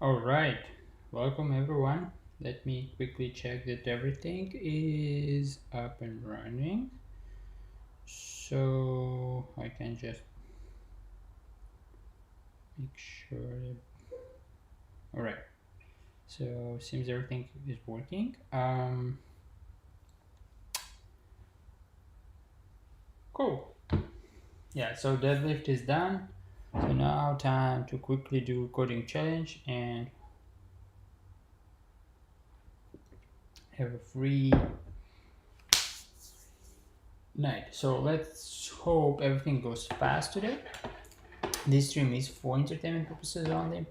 All right, welcome everyone. Let me quickly check that everything is up and running. So I can just make sure. All right. So seems everything is working. Cool. Yeah. So deadlift is done. So now time to quickly do coding challenge and have a free night. So let's hope everything goes fast today. This stream is for entertainment purposes only.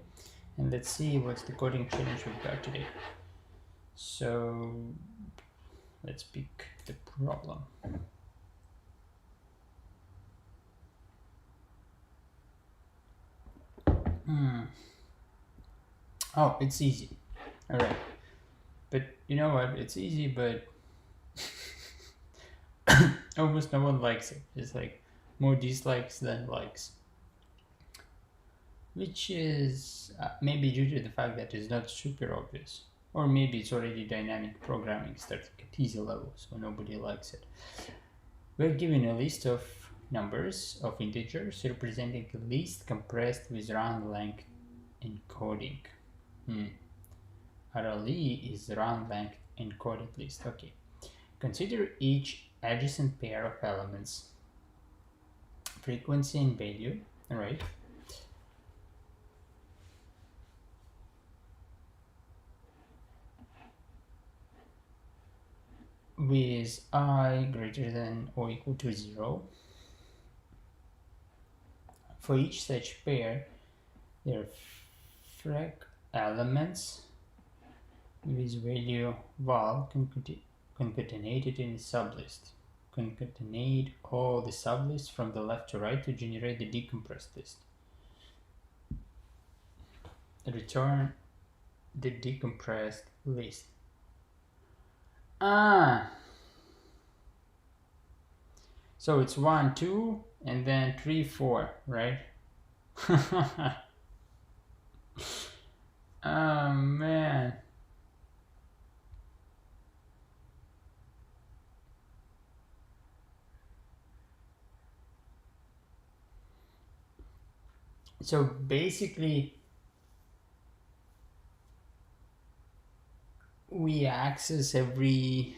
And let's see what's the coding challenge we've got today. So let's pick the problem. Oh, it's easy. All right. But you know what? It's easy, but almost no one likes it. It's like more dislikes than likes. Which is maybe due to the fact that it's not super obvious. Or maybe it's already dynamic programming starting at easy level, so nobody likes it. We're given a list of numbers of integers representing a list compressed with round length encoding. RLE is round length encoded list. Okay. Consider each adjacent pair of elements, frequency and value, right? With I greater than or equal to 0. For each such pair, there are freq elements with value val concatenated in the sublist. Concatenate all the sublists from the left to right to generate the decompressed list. Return the decompressed list. So it's 1, 2, and then 3, 4, right? Oh man. So basically we access every,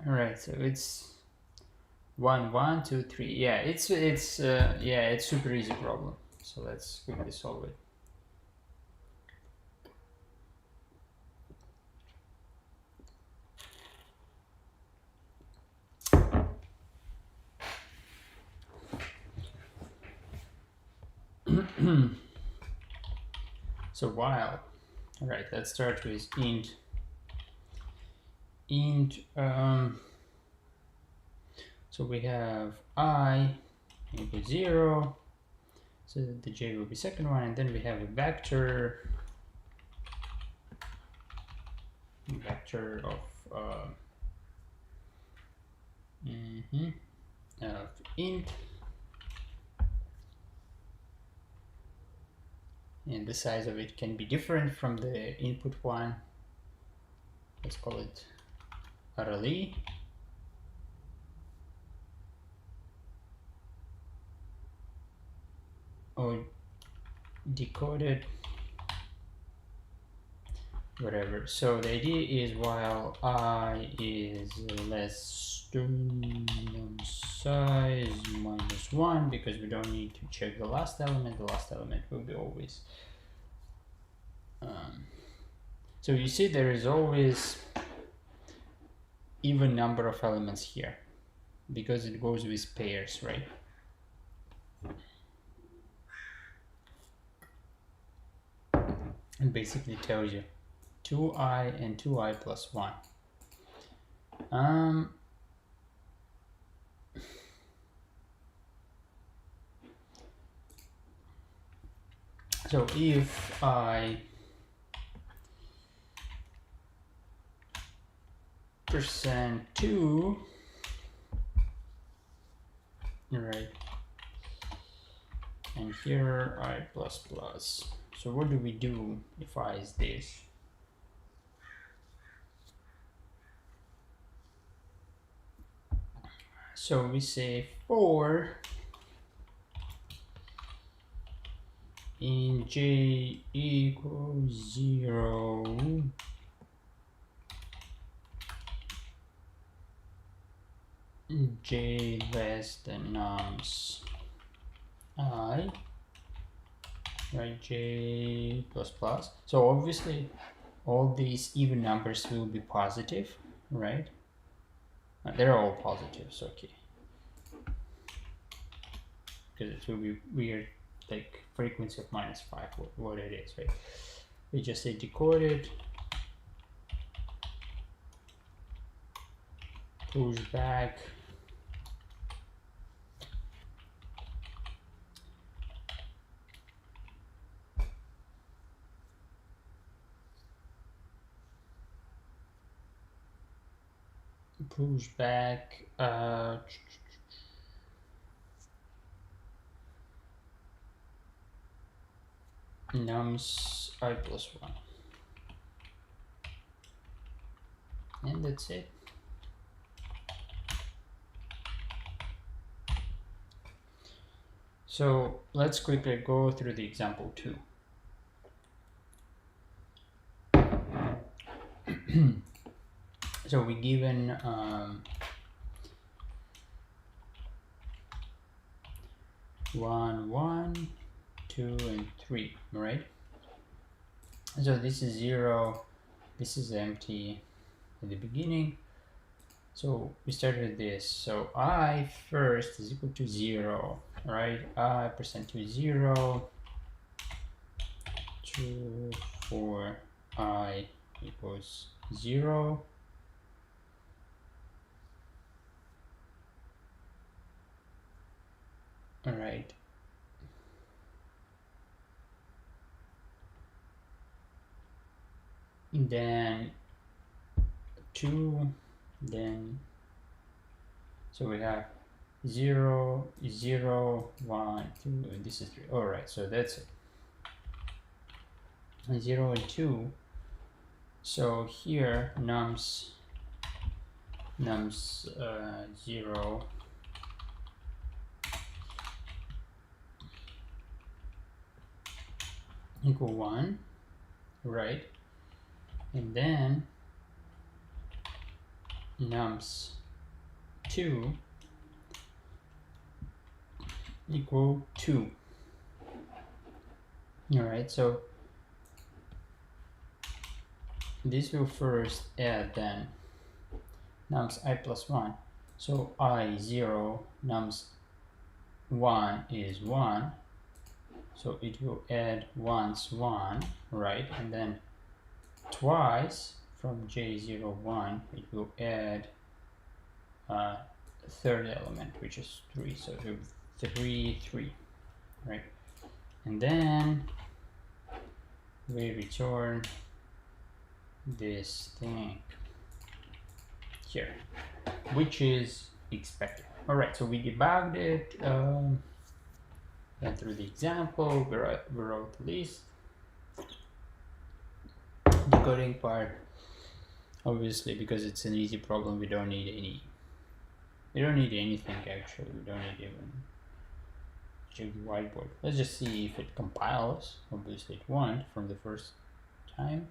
all right, so it's 1, 1, 2, 3. Yeah, it's super easy problem. So let's quickly solve it. So while, all right, let's start with int. So we have I equals 0, so the j will be second one, and then we have a vector of int, and the size of it can be different from the input one. Let's call it RLE. Or decoded, whatever. So the idea is while I is less than size minus 1, because we don't need to check the last element will be always. So you see there is always even number of elements here because it goes with pairs, right? And basically tells you 2i and 2i plus 1. So if I %2, right, and here I plus plus. So what do we do if I is this? So we say for in j equals 0, j less than nums I, right, j plus plus. So obviously all these even numbers will be positive, right? They're all positives, okay. Because it will be weird, like frequency of -5, what it is, right? We just say decoded, push back, push back, nums I plus 1. And that's it. So let's quickly go through the example 2. So we given 1, 1, 2, and 3, right? So this is 0, this is empty at the beginning. So we started this. So I first is equal to 0, right? I percent to 0, 2, 4, I equals 0. All right. Then 2, then so we have 0, 0, 1, 2, this is 3. All right, so that's it. 0 and 2. So here nums 0 equal 1, right? And then nums 2 equal 2. All right, so this will first add then nums I plus 1. So I 0, nums 1 is 1. So it will add once 1, right? And then twice from J01, it will add a third element, which is 3. So it will be 3, 3, right? And then we return this thing here, which is expected. All right, so we debugged it, went through the example, we wrote the list. Decoding part, obviously, because it's an easy problem, we don't need anything actually. We don't need even check the whiteboard. Let's just see if it compiles. Obviously it won't from the first time.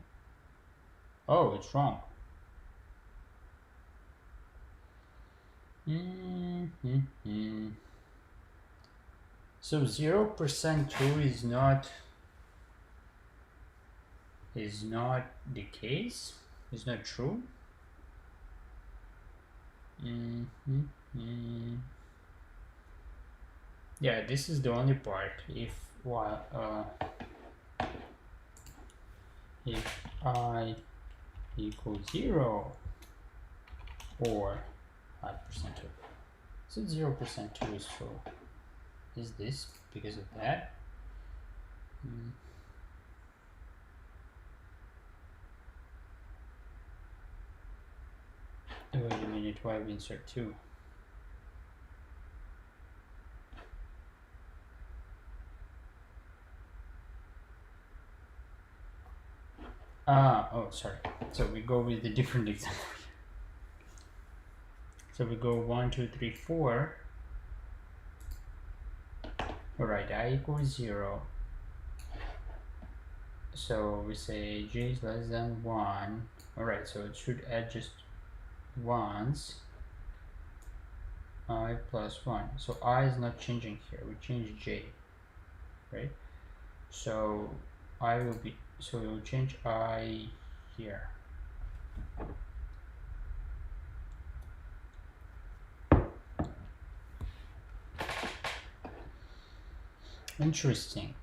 Oh, it's wrong. So 0% true is not the case. It's not true. Yeah, this is the only part. If I equals 0 or 5% true. So 0% true is true. Is this because of that? Wait a minute, why we insert 2? Oh, sorry. So we go with the different example. So we go 1, 2, 3, 4. All right, I equals 0. So we say j is less than 1. All right, so it should add just ones. I plus 1. So I is not changing here. We change j, right? So I will be, so we will change I here. Interesting.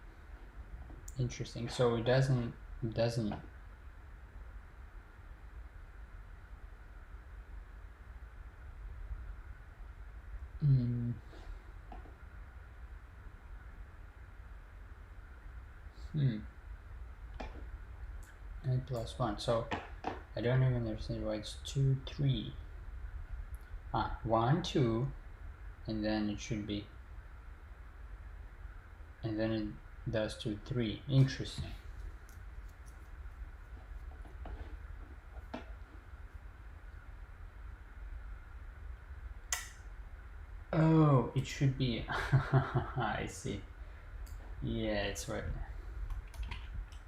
So it doesn't I plus 1. So I don't even understand why it's 2, 3. 1, 2, and then it should be, and then it does 2, 3. Interesting. Oh, it should be. I see. Yeah, it's right.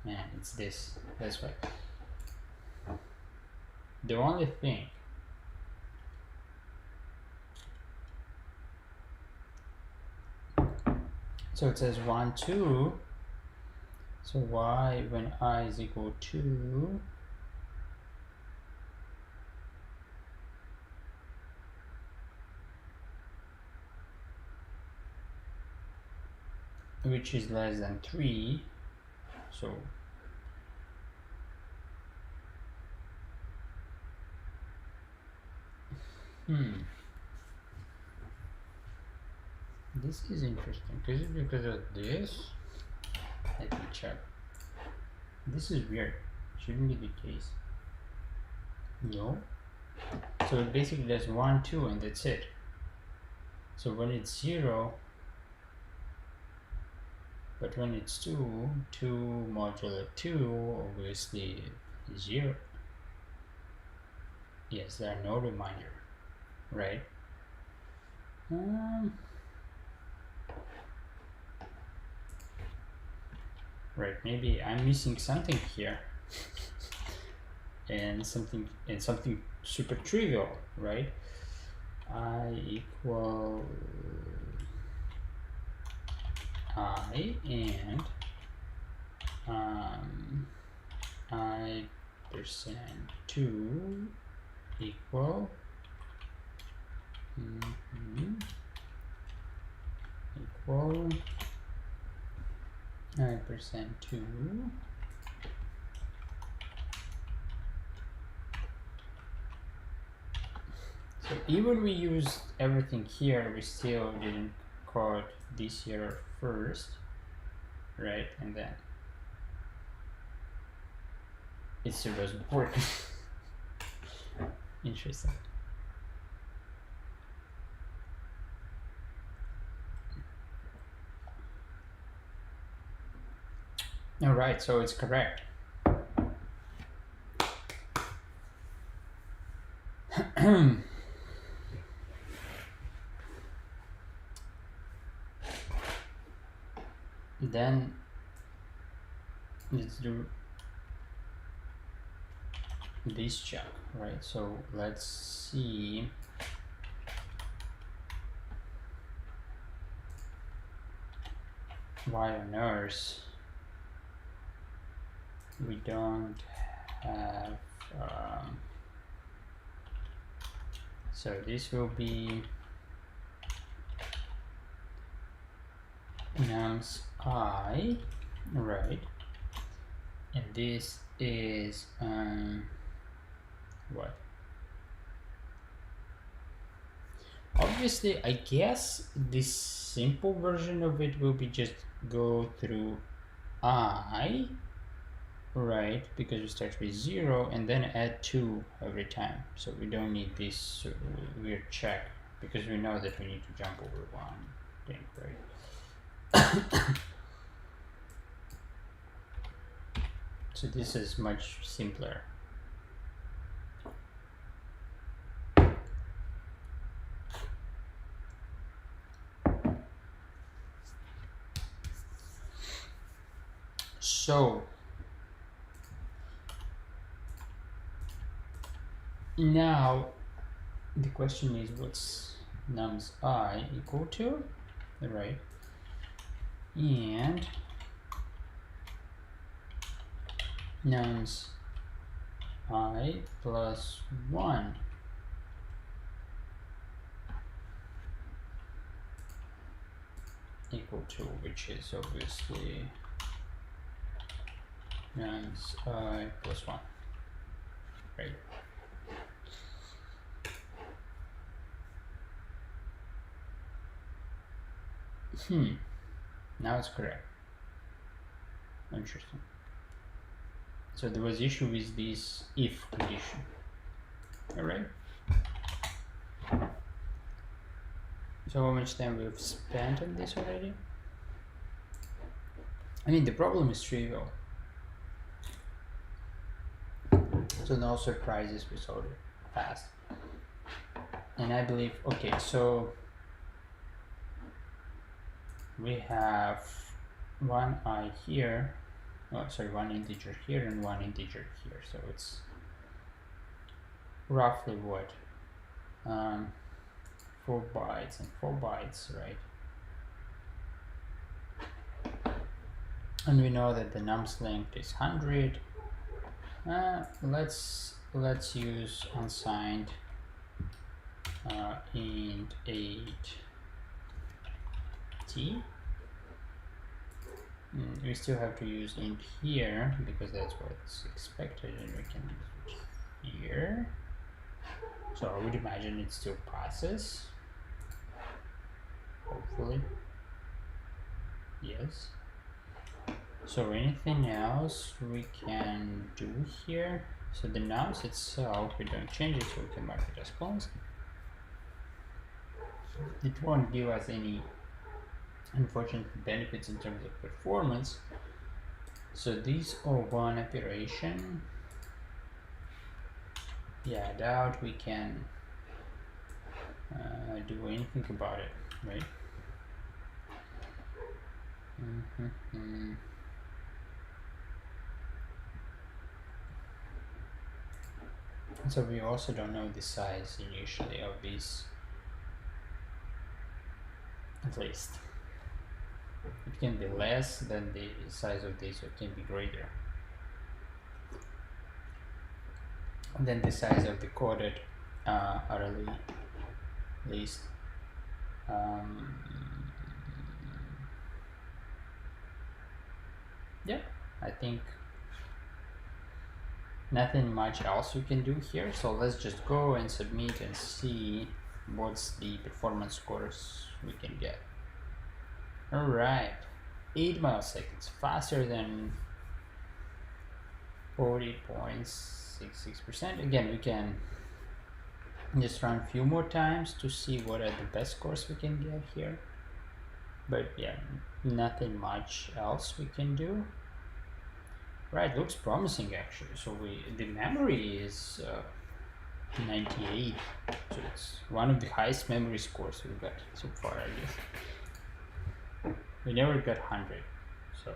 Yeah, it's this. That's right. The only thing. So it says 1, 2. So why, when I is equal to, which is less than 3, so this is interesting. Is it because of this? Let me check. This is weird. Shouldn't be the case. No. So it basically does 1, 2, and that's it. So when it's 0, but when it's 2, 2 modulo 2, obviously 0. Yes, there are no reminder, right? Right, maybe I'm missing something here. and something super trivial, right? I equal I and I percent 2 equal equal I percent 2 . So even we used everything here, we still didn't code this here first, right? And then it still doesn't work. Interesting. All right, so it's correct. Then let's do this check, right? So let's see. Why on earth we don't have so this will be nums I, right? And this is what? Obviously, I guess this simple version of it will be just go through I, right? Because we start with 0 and then add 2 every time. So we don't need this weird check because we know that we need to jump over one thing, right? So this is much simpler. So now the question is, what's nums I equal to, right? And nums I plus 1 equal to, which is obviously nums I plus 1, right? Now it's correct. Interesting. So there was issue with this if condition. All right. So how much time we've spent on this already? I mean, the problem is trivial. So no surprises, we solved it fast. And I believe, okay, so we have one I here, oh sorry, one integer here and one integer here. So it's roughly what? 4 bytes and 4 bytes, right? And we know that the nums length is 100. Let's use unsigned int 8t. We still have to use int here because that's what's expected, and we can use it here. So I would imagine it still passes. Hopefully. Yes. So anything else we can do here? So the nums itself, we don't change it, so we can mark it as constant. It won't give us any unfortunate benefits in terms of performance. So this O1 operation, yeah, I doubt we can do anything about it, right? So we also don't know the size initially of these, at least. It can be less than the size of this, or it can be greater than the size of the coded early list. Yeah, I think nothing much else you can do here, so let's just go and submit and see what's the performance scores we can get. All right, 8 milliseconds, faster than 40.66%. Again, we can just run a few more times to see what are the best scores we can get here, but yeah, nothing much else we can do. Right, looks promising actually. So the memory is 98, so it's one of the highest memory scores we've got so far, I guess. We never got 100, so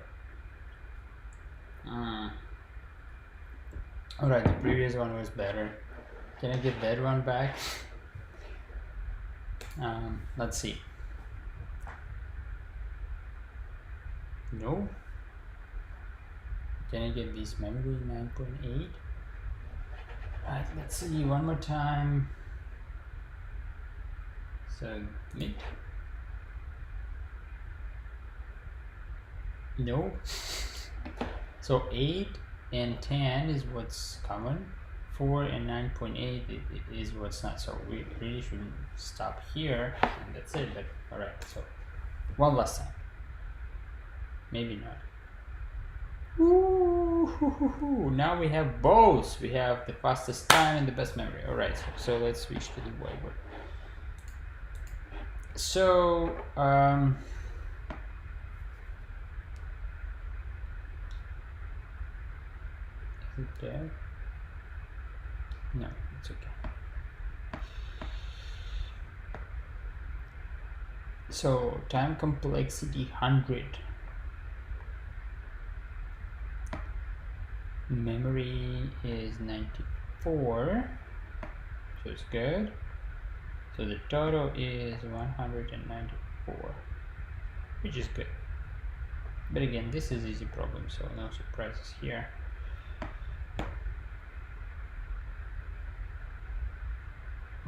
all right, the previous one was better. Can I get that one back? Let's see. No. Can I get this memory 9.8? Right, let's see one more time. Submit. No. So 8 and 10 is what's common. 4 and 9.8 is what's not. So we really shouldn't stop here, and that's it. But all right. So one last time. Maybe not. Ooh, now we have both. We have the fastest time and the best memory. All right. So let's switch to the whiteboard. So there. No, it's okay. So time complexity 100. Memory is 94, so it's good. So the total is 194, which is good. But again, this is easy problem, so no surprises here.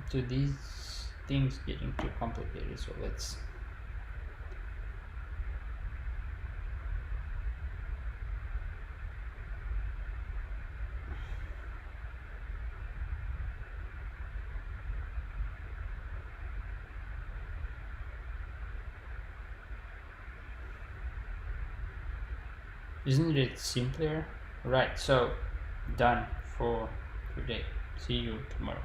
So these things getting too complicated, so let's isn't it simpler? Right, so done for today. See you tomorrow.